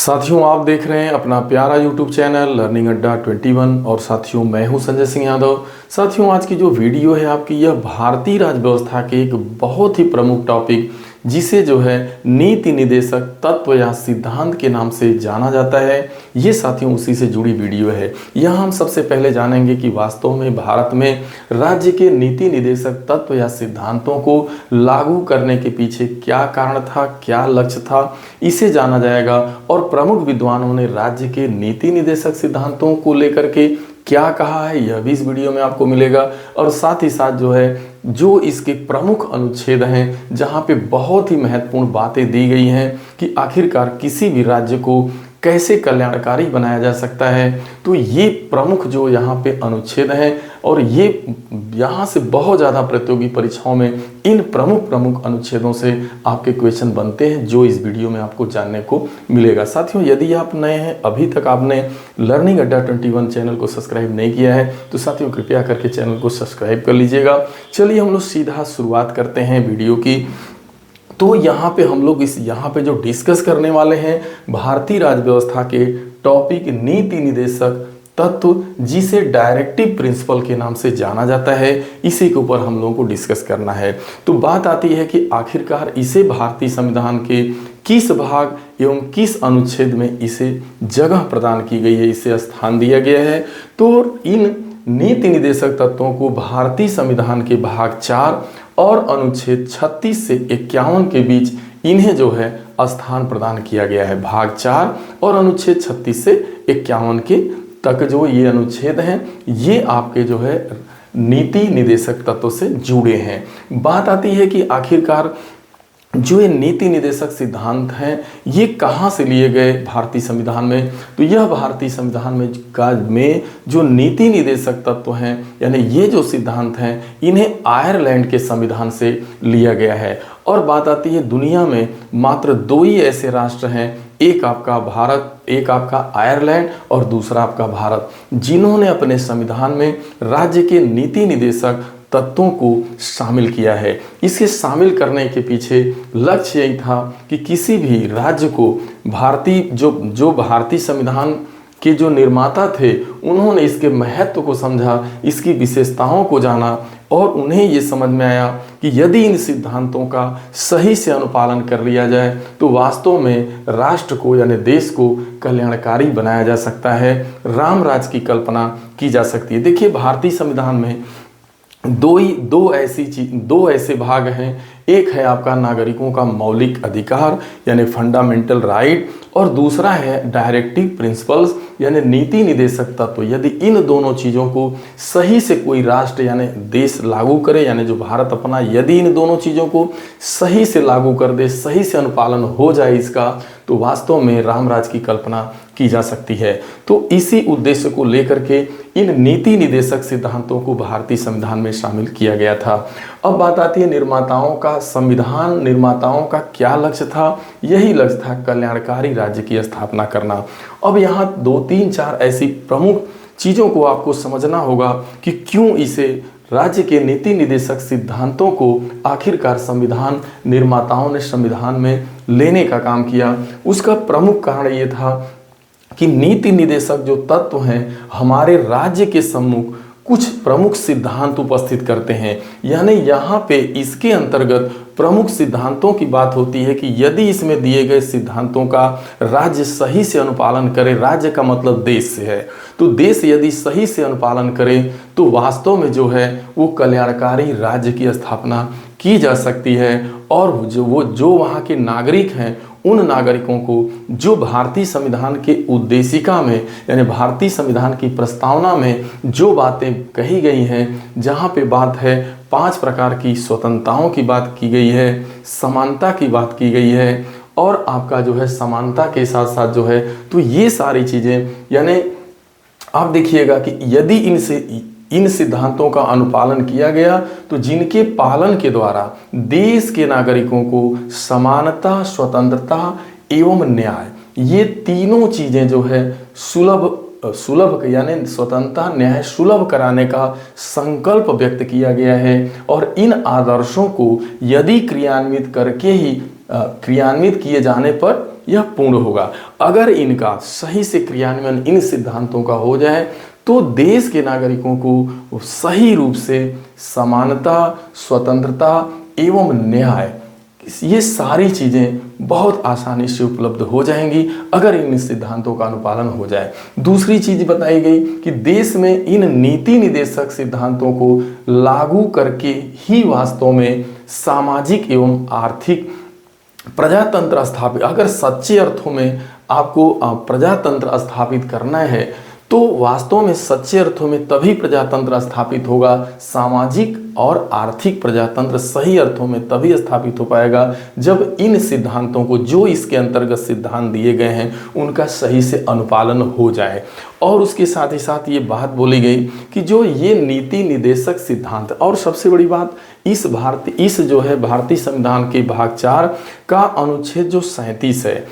साथियों, आप देख रहे हैं अपना प्यारा YouTube चैनल लर्निंग अड्डा 21 और साथियों मैं हूं संजय सिंह यादव। साथियों, आज की जो वीडियो है आपकी यह भारतीय राज्य व्यवस्था के एक बहुत ही प्रमुख टॉपिक जिसे जो है नीति निदेशक तत्व या सिद्धांत के नाम से जाना जाता है, ये साथियों उसी से जुड़ी वीडियो है। यह हम सबसे पहले जानेंगे कि वास्तव में भारत में राज्य के नीति निदेशक तत्व या सिद्धांतों को लागू करने के पीछे क्या कारण था, क्या लक्ष्य था, इसे जाना जाएगा। और प्रमुख विद्वानों ने राज्य के नीति निदेशक सिद्धांतों को लेकर के क्या कहा है यह भी इस वीडियो में आपको मिलेगा। और साथ ही साथ जो है जो इसके प्रमुख अनुच्छेद हैं जहां पे बहुत ही महत्वपूर्ण बातें दी गई हैं कि आखिरकार किसी भी राज्य को कैसे कल्याणकारी बनाया जा सकता है, तो ये प्रमुख जो यहाँ पे अनुच्छेद हैं और ये यहाँ से बहुत ज़्यादा प्रतियोगी परीक्षाओं में इन प्रमुख अनुच्छेदों से आपके क्वेश्चन बनते हैं जो इस वीडियो में आपको जानने को मिलेगा। साथियों, यदि आप नए हैं, अभी तक आपने लर्निंग अड्डा 21 चैनल को सब्सक्राइब नहीं किया है तो साथियों कृपया करके चैनल को सब्सक्राइब कर लीजिएगा। चलिए हम लोग सीधा शुरुआत करते हैं वीडियो की। तो यहाँ पे हम लोग यहाँ पे जो डिस्कस करने वाले हैं भारतीय राज्य व्यवस्था के टॉपिक नीति निदेशक तत्व जिसे डायरेक्टिव प्रिंसिपल के नाम से जाना जाता है, इसी के ऊपर हम लोगों को डिस्कस करना है। तो बात आती है कि आखिरकार इसे भारतीय संविधान के किस भाग एवं किस अनुच्छेद में इसे जगह प्रदान की गई है, इसे स्थान दिया गया है। तो इन नीति निदेशक तत्वों को भारतीय संविधान के भाग 4 और अनुच्छेद 36 से 51 के बीच इन्हें जो है स्थान प्रदान किया गया है। भाग 4 और अनुच्छेद 36 से 51 के तक जो ये अनुच्छेद हैं ये आपके जो है नीति निदेशक तत्व से जुड़े हैं। बात आती है कि आखिरकार जो ये नीति निदेशक सिद्धांत हैं ये कहाँ से लिए गए भारतीय संविधान में। तो यह भारतीय संविधान में जो नीति निदेशक तत्व हैं यानी ये जो सिद्धांत हैं इन्हें आयरलैंड के संविधान से लिया गया है। और बात आती है दुनिया में मात्र 2 ही ऐसे राष्ट्र हैं, एक आपका भारत, एक आपका आयरलैंड और दूसरा आपका भारत, जिन्होंने अपने संविधान में राज्य के नीति निदेशक तत्वों को शामिल किया है। इसके शामिल करने के पीछे लक्ष्य यही था कि किसी भी राज्य को भारतीय संविधान के जो निर्माता थे उन्होंने इसके महत्व को समझा, इसकी विशेषताओं को जाना और उन्हें ये समझ में आया कि यदि इन सिद्धांतों का सही से अनुपालन कर लिया जाए तो वास्तव में राष्ट्र को यानी देश को कल्याणकारी बनाया जा सकता है, राम राज्य की कल्पना की जा सकती है। देखिए, भारतीय संविधान में दो ऐसे भाग हैं। एक है आपका नागरिकों का मौलिक अधिकार यानी फंडामेंटल राइट और दूसरा है डायरेक्टिव प्रिंसिपल्स यानी नीति निदेशक तत्व। यदि इन दोनों चीज़ों को सही से कोई राष्ट्र यानी देश लागू करे, यानी जो भारत अपना, यदि इन दोनों चीज़ों को सही से लागू कर दे, सही से अनुपालन हो जाए इसका, तो वास्तव में राम राज्य की कल्पना की जा सकती है। तो इसी उद्देश्य को लेकर के इन नीति निदेशक सिद्धांतों को भारतीय संविधान में शामिल किया गया था। अब बात आती है निर्माताओं का, संविधान निर्माताओं का क्या लक्ष्य था। यही लक्ष्य था कल्याणकारी राज्य की स्थापना करना। अब यहाँ 2, 3, 4 ऐसी प्रमुख चीज़ों को आपको समझना होगा कि क्यों इसे राज्य के नीति निदेशक सिद्धांतों को आखिरकार संविधान निर्माताओं ने संविधान में लेने का काम किया। उसका प्रमुख कारण ये था कि नीति निदेशक जो तत्व हैं हमारे राज्य के सम्मुख कुछ प्रमुख सिद्धांत उपस्थित करते हैं। यानी यहाँ पे इसके अंतर्गत प्रमुख सिद्धांतों की बात होती है कि यदि इसमें दिए गए सिद्धांतों का राज्य सही से अनुपालन करे, राज्य का मतलब देश से है, तो देश यदि सही से अनुपालन करे तो वास्तव में जो है वो कल्याणकारी राज्य की स्थापना की जा सकती है। और जो वहाँ के नागरिक हैं उन नागरिकों को जो भारतीय संविधान के उद्देशिका में यानी भारतीय संविधान की प्रस्तावना में जो बातें कही गई हैं, जहाँ पे बात है 5 प्रकार की स्वतंत्रताओं की बात की गई है, समानता की बात की गई है और आपका जो है समानता के साथ साथ जो है, तो ये सारी चीज़ें यानी आप देखिएगा कि यदि इन सिद्धांतों का अनुपालन किया गया तो जिनके पालन के द्वारा देश के नागरिकों को समानता, स्वतंत्रता एवं न्याय, ये तीनों चीज़ें जो है सुलभ सुलभ यानी स्वतंत्रता न्याय सुलभ कराने का संकल्प व्यक्त किया गया है। और इन आदर्शों को यदि क्रियान्वित किए जाने पर यह पूर्ण होगा। अगर इनका सही से क्रियान्वयन इन सिद्धांतों का हो जाए तो देश के नागरिकों को सही रूप से समानता, स्वतंत्रता एवं न्याय, ये सारी चीज़ें बहुत आसानी से उपलब्ध हो जाएंगी अगर इन सिद्धांतों का अनुपालन हो जाए। दूसरी चीज़ बताई गई कि देश में इन नीति निदेशक सिद्धांतों को लागू करके ही वास्तव में सामाजिक एवं आर्थिक प्रजातंत्र स्थापित, अगर सच्चे अर्थों में आपको प्रजातंत्र स्थापित करना है तो वास्तव में सच्चे अर्थों में तभी प्रजातंत्र स्थापित होगा। सामाजिक और आर्थिक प्रजातंत्र सही अर्थों में तभी स्थापित हो पाएगा जब इन सिद्धांतों को, जो इसके अंतर्गत सिद्धांत दिए गए हैं, उनका सही से अनुपालन हो जाए। और उसके साथ ही साथ ये बात बोली गई कि जो ये नीति निदेशक सिद्धांत, और सबसे बड़ी बात इस भारतीय संविधान के भाग 4 का अनुच्छेद जो 37 है,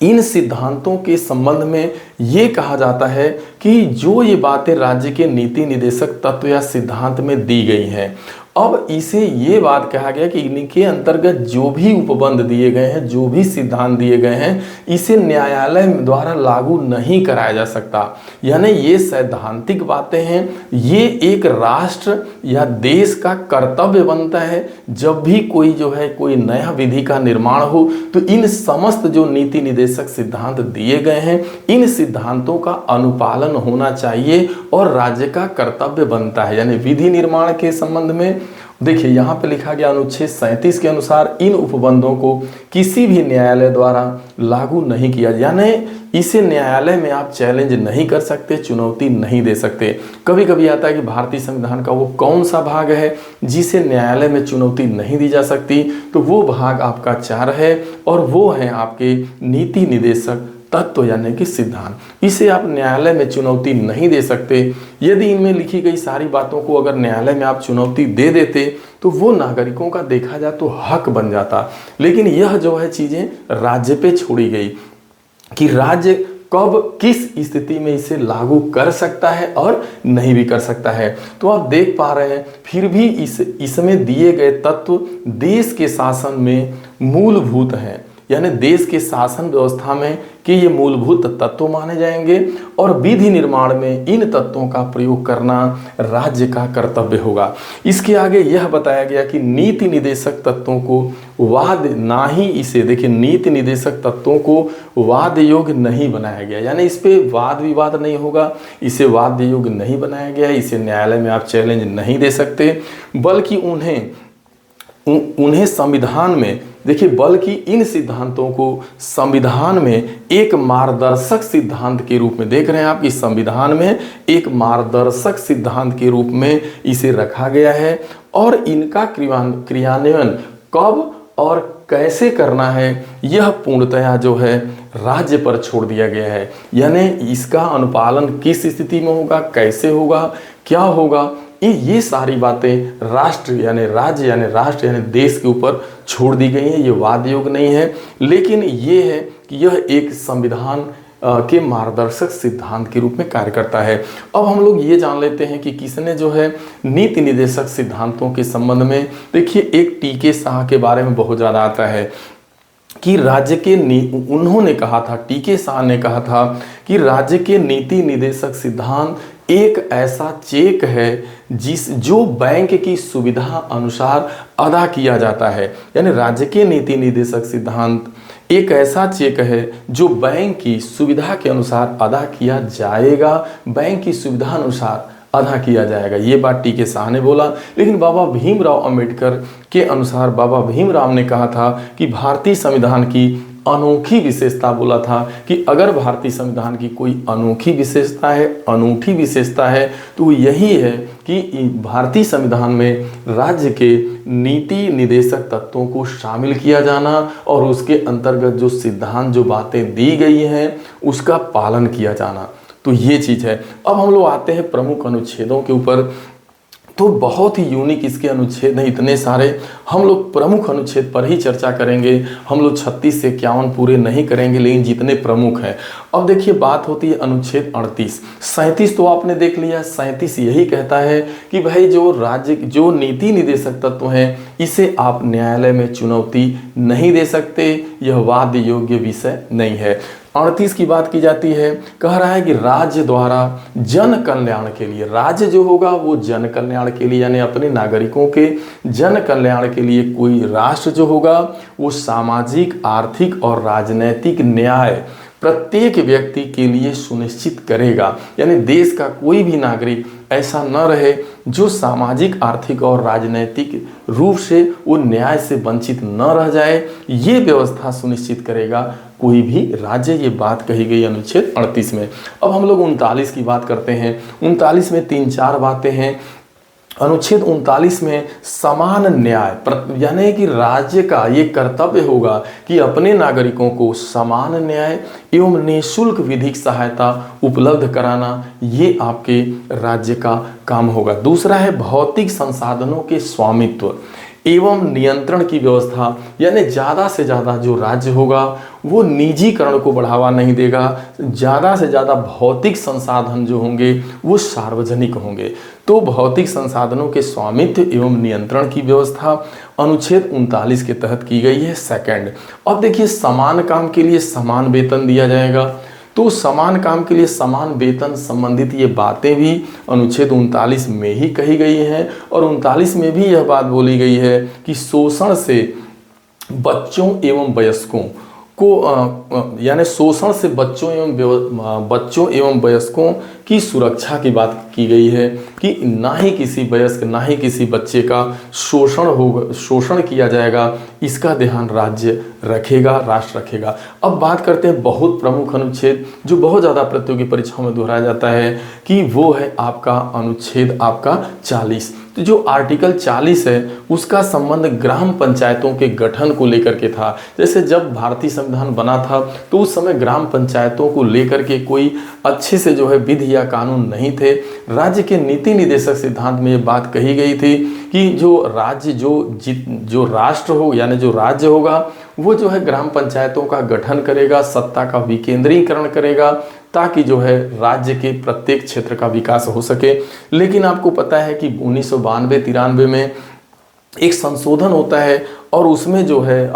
इन सिद्धांतों के संबंध में ये कहा जाता है कि जो ये बातें राज्य के नीति निदेशक तत्व या सिद्धांत में दी गई हैं, अब इसे ये बात कहा गया कि इनके अंतर्गत जो भी उपबंध दिए गए हैं, जो भी सिद्धांत दिए गए हैं, इसे न्यायालय द्वारा लागू नहीं कराया जा सकता। यानी ये सैद्धांतिक बातें हैं, ये एक राष्ट्र या देश का कर्तव्य बनता है जब भी कोई नया विधि का निर्माण हो तो इन समस्त जो नीति निदेशक सिद्धांत दिए गए हैं, इन सिद्धांतों का अनुपालन होना चाहिए और राज्य का कर्तव्य बनता है। यानी विधि निर्माण के संबंध में देखिए यहाँ पे लिखा गया अनुच्छेद 37 के अनुसार इन उपबंधों को किसी भी न्यायालय द्वारा लागू नहीं किया, यानी इसे न्यायालय में आप चैलेंज नहीं कर सकते, चुनौती नहीं दे सकते। कभी कभी आता है कि भारतीय संविधान का वो कौन सा भाग है जिसे न्यायालय में चुनौती नहीं दी जा सकती, तो वो भाग आपका 4 है और वो है आपके नीति निदेशक तत्व यानी कि सिद्धांत। इसे आप न्यायालय में चुनौती नहीं दे सकते। यदि इनमें लिखी गई सारी बातों को अगर न्यायालय में आप चुनौती दे देते तो वो नागरिकों का देखा जाए तो हक बन जाता। लेकिन यह जो है चीजें राज्य पे छोड़ी गई कि राज्य कब किस स्थिति में इसे लागू कर सकता है और नहीं भी कर सकता है। तो आप देख पा रहे हैं फिर भी इसमें दिए गए तत्व देश के शासन में मूलभूत हैं, यानी देश के शासन व्यवस्था में कि ये मूलभूत तत्व माने जाएंगे और विधि निर्माण में इन तत्वों का प्रयोग करना राज्य का कर्तव्य होगा। इसके आगे यह बताया गया कि नीति निदेशक तत्वों को नीति निदेशक तत्वों को वाद योग्य नहीं बनाया गया, यानी इस पे वाद विवाद नहीं होगा, इसे वाद योग्य नहीं बनाया गया, इसे न्यायालय में आप चैलेंज नहीं दे सकते, बल्कि उन्हें संविधान में बल्कि इन सिद्धांतों को संविधान में एक मार्गदर्शक सिद्धांत के रूप में देख रहे हैं आप, इस संविधान में एक मार्गदर्शक सिद्धांत के रूप में इसे रखा गया है और इनका क्रियान्वयन कब और कैसे करना है यह पूर्णतया जो है राज्य पर छोड़ दिया गया है। यानी इसका अनुपालन किस स्थिति में होगा, कैसे होगा, क्या होगा, ये सारी बातें राष्ट्र यानी देश के ऊपर छोड़ दी गई हैं। ये वाद योग्य नहीं है, लेकिन ये है कि यह एक संविधान के मार्गदर्शक सिद्धांत के रूप में कार्य करता है। अब हम लोग ये जान लेते हैं कि किसने जो है नीति निदेशक सिद्धांतों के संबंध में, देखिए एक टीके शाह के बारे में बहुत ज़्यादा आता है कि उन्होंने कहा था, टीके शाह ने कहा था कि राज्य के नीति निदेशक सिद्धांत एक ऐसा चेक है जो बैंक की सुविधा अनुसार अदा किया जाता है। यानी राज्य के नीति निदेशक सिद्धांत एक ऐसा चेक है जो बैंक की सुविधा के अनुसार अदा किया जाएगा, बैंक की सुविधा अनुसार अदा किया जाएगा। ये बात टीके शाह ने बोला। लेकिन बाबा भीमराव अंबेडकर के अनुसार बाबा भीमराव ने कहा था कि भारतीय संविधान की अनोखी विशेषता, बोला था कि अगर भारतीय संविधान की कोई अनूठी विशेषता है तो यही है कि भारतीय संविधान में राज्य के नीति निदेशक तत्वों को शामिल किया जाना और उसके अंतर्गत जो सिद्धांत, जो बातें दी गई हैं उसका पालन किया जाना। तो ये चीज़ है। अब हम लोग आते हैं प्रमुख अनुच्छेदों के ऊपर तो बहुत ही यूनिक इसके अनुच्छेद हैं, इतने सारे। हम लोग प्रमुख अनुच्छेद पर ही चर्चा करेंगे। हम लोग 36 से 51 पूरे नहीं करेंगे, लेकिन जितने प्रमुख हैं। अब देखिए, बात होती है अनुच्छेद 38। 37 तो आपने देख लिया। 37 यही कहता है कि भाई जो नीति निदेशक तत्व हैं, इसे आप न्यायालय में चुनौती नहीं दे सकते, यह वाद योग्य विषय नहीं है। 38 की बात की जाती है, कह रहा है कि राज्य द्वारा जन कल्याण के लिए, राज्य जो होगा वो जन कल्याण के लिए, यानी अपने नागरिकों के जन कल्याण के लिए कोई राष्ट्र जो होगा वो सामाजिक, आर्थिक और राजनैतिक न्याय प्रत्येक व्यक्ति के लिए सुनिश्चित करेगा। यानी देश का कोई भी नागरिक ऐसा न रहे जो सामाजिक, आर्थिक और राजनैतिक रूप से वो न्याय से वंचित न रह जाए, ये व्यवस्था सुनिश्चित करेगा कोई भी राज्य। ये बात कही गई अनुच्छेद 38 में। अब हम लोग 39 की बात करते हैं। 39 में 3-4 बातें हैं। अनुच्छेद 39 में समान न्याय, यानी कि राज्य का ये कर्तव्य होगा कि अपने नागरिकों को समान न्याय एवं निःशुल्क विधिक सहायता उपलब्ध कराना, ये आपके राज्य का काम होगा। दूसरा है भौतिक संसाधनों के स्वामित्व एवं नियंत्रण की व्यवस्था, यानी ज़्यादा से ज़्यादा जो राज्य होगा वो निजीकरण को बढ़ावा नहीं देगा। ज़्यादा से ज़्यादा भौतिक संसाधन जो होंगे वो सार्वजनिक होंगे। तो भौतिक संसाधनों के स्वामित्व एवं नियंत्रण की व्यवस्था अनुच्छेद 39 के तहत की गई है। सेकंड, अब देखिए, समान काम के लिए समान वेतन दिया जाएगा। तो समान काम के लिए समान वेतन संबंधित ये बातें भी अनुच्छेद 39 में ही कही गई हैं। और 39 में भी यह बात बोली गई है कि शोषण से बच्चों एवं वयस्कों को, यानी शोषण से बच्चों एवं वयस्कों की सुरक्षा की बात की गई है कि ना ही किसी वयस्क, ना ही किसी बच्चे का शोषण किया जाएगा। इसका ध्यान राज्य रखेगा, राष्ट्र रखेगा। अब बात करते हैं बहुत प्रमुख अनुच्छेद जो बहुत ज़्यादा प्रतियोगी परीक्षाओं में दोहराया जाता है, कि वो है आपका अनुच्छेद 40। तो जो आर्टिकल 40 है उसका संबंध ग्राम पंचायतों के गठन को लेकर के था। जैसे जब भारतीय संविधान बना था तो उस समय ग्राम पंचायतों को लेकर के कोई अच्छे से जो है विधि या कानून नहीं थे। राज्य के नीति निदेशक सिद्धांत में ये बात कही गई थी कि जो राष्ट्र हो, यानी जो राज्य होगा वो जो है ग्राम पंचायतों का गठन करेगा, सत्ता का विकेंद्रीकरण करेगा, ताकि जो है राज्य के प्रत्येक क्षेत्र का विकास हो सके। लेकिन आपको पता है कि 1992-93 में एक संशोधन होता है और उसमें जो है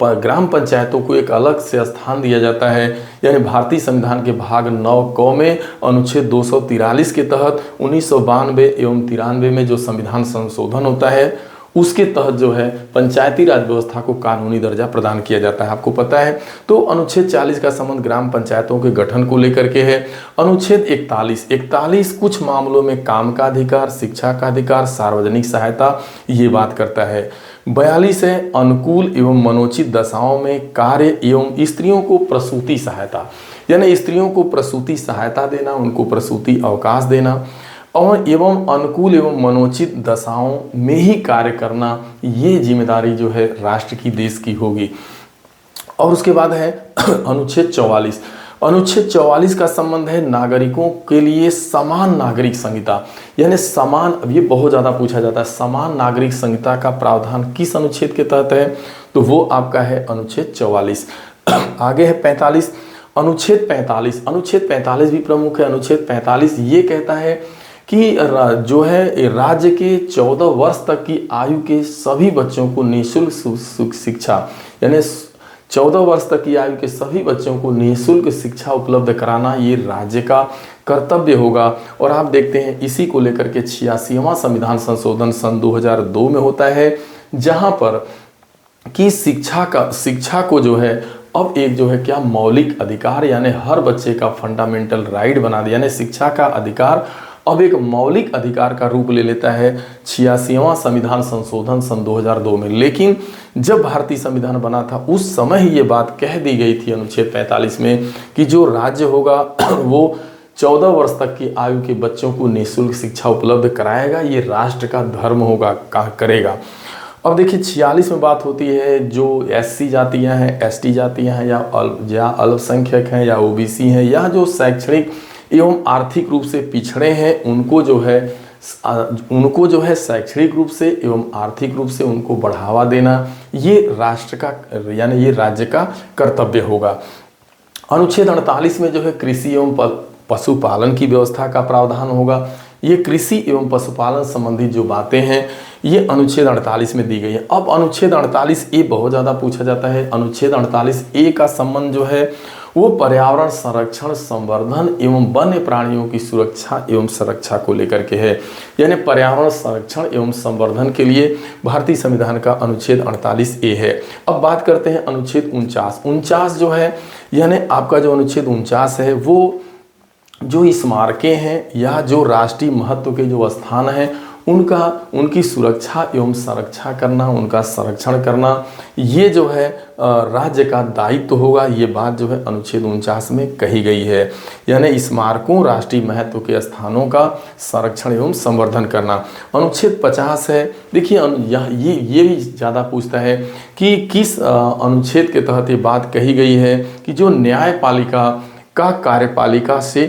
ग्राम पंचायतों को एक अलग से स्थान दिया जाता है। यानी भारतीय संविधान के भाग 9 क में अनुच्छेद 243 के तहत 1992 एवं 93 में जो संविधान संशोधन होता है उसके तहत जो है पंचायती राज व्यवस्था को कानूनी दर्जा प्रदान किया जाता है, आपको पता है। तो अनुच्छेद 40 का संबंध ग्राम पंचायतों के गठन को लेकर के है। अनुच्छेद 41 कुछ मामलों में काम का अधिकार, शिक्षा का अधिकार, सार्वजनिक सहायता, ये बात करता है। 42 है अनुकूल एवं मनोचित दशाओं में कार्य एवं स्त्रियों को प्रसूति सहायता, यानी स्त्रियों को प्रसूति सहायता देना, उनको प्रसूति अवकाश देना और एवं अनुकूल एवं मनोचित दशाओं में ही कार्य करना, ये जिम्मेदारी जो है राष्ट्र की, देश की होगी। और उसके बाद है अनुच्छेद 44। अनुच्छेद 44 का संबंध है नागरिकों के लिए समान नागरिक संहिता, यानी समान, अब ये बहुत ज़्यादा पूछा जाता है, समान नागरिक संहिता का प्रावधान किस अनुच्छेद के तहत है, तो वो आपका है अनुच्छेद 44। आगे है 45, अनुच्छेद 45 भी प्रमुख है। अनुच्छेद 45 ये कहता है कि जो है राज्य के 14 वर्ष तक की आयु के सभी बच्चों को निःशुल्क शिक्षा, यानी 14 वर्ष तक की आयु के सभी बच्चों को निःशुल्क शिक्षा उपलब्ध कराना ये राज्य का कर्तव्य होगा। और आप देखते हैं इसी को लेकर के 86वां संविधान संशोधन सन 2002 में होता है, जहां पर कि शिक्षा को जो है अब एक जो है क्या मौलिक अधिकार, यानी हर बच्चे का फंडामेंटल राइट बना दिया, यानी शिक्षा का अधिकार अब एक मौलिक अधिकार का रूप ले लेता है 86वां संविधान संशोधन सन 2002 में। लेकिन जब भारतीय संविधान बना था उस समय ही ये बात कह दी गई थी अनुच्छेद 45 में कि जो राज्य होगा वो 14 वर्ष तक की आयु के बच्चों को निःशुल्क शिक्षा उपलब्ध कराएगा, ये राष्ट्र का धर्म होगा, करेगा। अब देखिए 46 में बात होती है जो SC जातियाँ हैं, ST जातियाँ हैं, या अल्पसंख्यक हैं, या OBC हैं, या जो शैक्षणिक एवं आर्थिक रूप से पिछड़े हैं, उनको जो है उनको जो है शैक्षणिक रूप से एवं आर्थिक रूप से उनको बढ़ावा देना, ये राष्ट्र का यानी ये राज्य का कर्तव्य होगा। अनुच्छेद 48 में जो है कृषि एवं पशुपालन की व्यवस्था का प्रावधान होगा। ये कृषि एवं पशुपालन संबंधी जो बातें हैं ये अनुच्छेद 48 में दी गई है। अब अनुच्छेद 48A बहुत ज़्यादा पूछा जाता है। अनुच्छेद 48A का संबंध जो है वो पर्यावरण संरक्षण, संवर्धन एवं वन्य प्राणियों की सुरक्षा एवं संरक्षा को लेकर के है। यानी पर्यावरण संरक्षण एवं संवर्धन के लिए भारतीय संविधान का अनुच्छेद 48A है। अब बात करते हैं अनुच्छेद 49 जो है, यानी आपका जो अनुच्छेद 49 है वो जो स्मारकें हैं या जो राष्ट्रीय महत्व के जो स्थान हैं उनकी सुरक्षा एवं संरक्षा करना, उनका संरक्षण करना, ये जो है राज्य का दायित्व होगा। ये बात जो है अनुच्छेद 49 में कही गई है। यानी स्मारकों, राष्ट्रीय महत्व के स्थानों का संरक्षण एवं संवर्धन करना। अनुच्छेद 50 है, देखिए ये भी ज़्यादा पूछता है कि किस अनुच्छेद के तहत ये बात कही गई है कि जो न्यायपालिका का कार्यपालिका से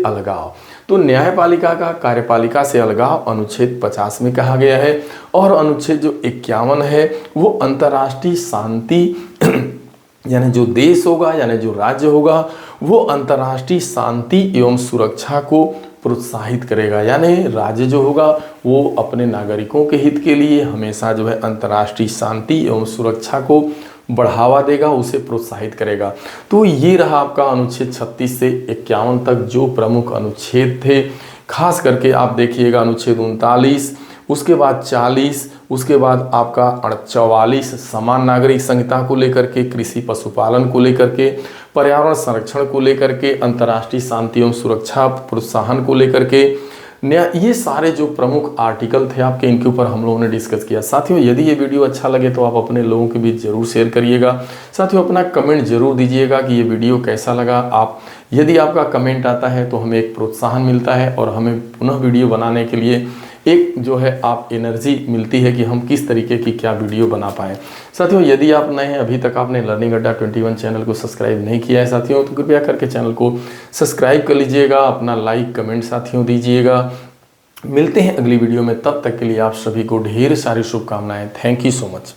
अलगाव, तो न्यायपालिका का कार्यपालिका से अलगाव अनुच्छेद 50 में कहा गया है। और अनुच्छेद जो 51 है वो अंतर्राष्ट्रीय शांति यानी जो देश होगा, यानी जो राज्य होगा, वो अंतर्राष्ट्रीय शांति एवं सुरक्षा को प्रोत्साहित करेगा। यानी राज्य जो होगा वो अपने नागरिकों के हित के लिए हमेशा जो है अंतर्राष्ट्रीय शांति एवं सुरक्षा को बढ़ावा देगा, उसे प्रोत्साहित करेगा। तो ये रहा आपका अनुच्छेद 36 से 51 तक जो प्रमुख अनुच्छेद थे। खास करके आप देखिएगा अनुच्छेद 39, उसके बाद 40, उसके बाद आपका 44 समान नागरिक संहिता को लेकर के, कृषि पशुपालन को लेकर के, पर्यावरण संरक्षण को लेकर के, अंतर्राष्ट्रीय शांति एवं सुरक्षा प्रोत्साहन को लेकर के, ये सारे जो प्रमुख आर्टिकल थे आपके, इनके ऊपर हम लोगों ने डिस्कस किया। साथियों यदि ये वीडियो अच्छा लगे तो आप अपने लोगों के बीच जरूर शेयर करिएगा। साथियों अपना कमेंट जरूर दीजिएगा कि ये वीडियो कैसा लगा। यदि आपका कमेंट आता है तो हमें एक प्रोत्साहन मिलता है और हमें पुनः वीडियो बनाने के लिए एक जो है आप एनर्जी मिलती है कि हम किस तरीके की क्या वीडियो बना पाएँ। साथियों यदि आप नए हैं, अभी तक आपने लर्निंग अड्डा 21 चैनल को सब्सक्राइब नहीं किया है साथियों, तो कृपया करके चैनल को सब्सक्राइब कर लीजिएगा, अपना लाइक कमेंट साथियों दीजिएगा। मिलते हैं अगली वीडियो में, तब तक के लिए आप सभी को ढेर सारी शुभकामनाएं। Thank you so much.